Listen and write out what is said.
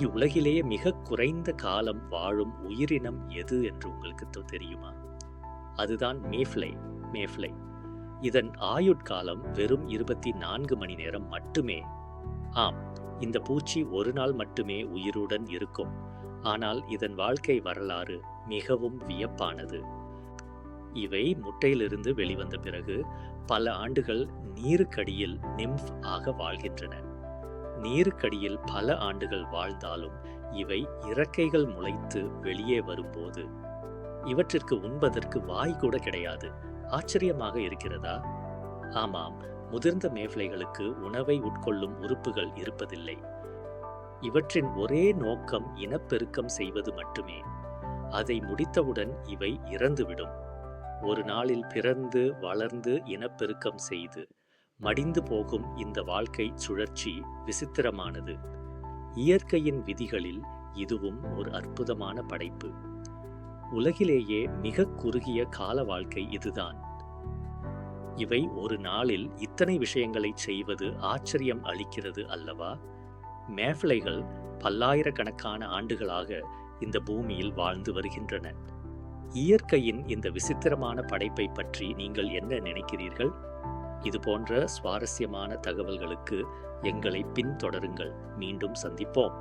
இவ்வுலகிலேயே மிக குறைந்த காலம் வாழும் உயிரினம் எது என்று உங்களுக்கு தெரியுமா? அதுதான் மேஃப்ளை. மேஃப்ளை இதன் ஆயுட்காலம் வெறும் 24 மணி நேரம் மட்டுமே. ஆம், இந்த பூச்சி ஒரு நாள் மட்டுமே உயிருடன் இருக்கும். ஆனால் இதன் வாழ்க்கை வரலாறு மிகவும் வியப்பானது. இவை முட்டையிலிருந்து வெளிவந்த பிறகு பல ஆண்டுகள் நீருக்கடியில் நிம்ஃப் ஆக வாழ்கின்றன. நீருக்கடியில் பல ஆண்டுகள் வாழ்ந்தாலும் இவை இறக்கைகள் முளைத்து வெளியே வரும்போது இவற்றிற்கு உண்பதற்கு வாய் கூட கிடையாது. ஆச்சரியமாக இருக்கிறதா? ஆமாம், முதிர்ந்த மேஃப்ளைகளுக்கு உணவை உட்கொள்ளும் உறுப்புகள் இருப்பதில்லை. இவற்றின் ஒரே நோக்கம் இனப்பெருக்கம் செய்வது மட்டுமே. அதை முடித்தவுடன் இவை இறந்துவிடும். ஒரு நாளில் பிறந்து வளர்ந்து இனப்பெருக்கம் செய்து மடிந்து போகும் இந்த வாழ்க்கை சுழற்சி விசித்திரமானது. இயற்கையின் விதிகளில் இதுவும் ஒரு அற்புதமான படைப்பு. உலகிலேயே மிக குறுகிய கால வாழ்க்கை இதுதான். இவை ஒரு நாளில் இத்தனை விஷயங்களை செய்வது ஆச்சரியம் அளிக்கிறது அல்லவா? மேஃப்ளைகள் பல்லாயிரக்கணக்கான ஆண்டுகளாக இந்த பூமியில் வாழ்ந்து வருகின்றன. இயற்கையின் இந்த விசித்திரமான படைப்பை பற்றி நீங்கள் என்ன நினைக்கிறீர்கள்? இது போன்ற சுவாரஸ்யமான தகவல்களுக்கு எங்களை பின்தொடருங்கள். மீண்டும் சந்திப்போம்.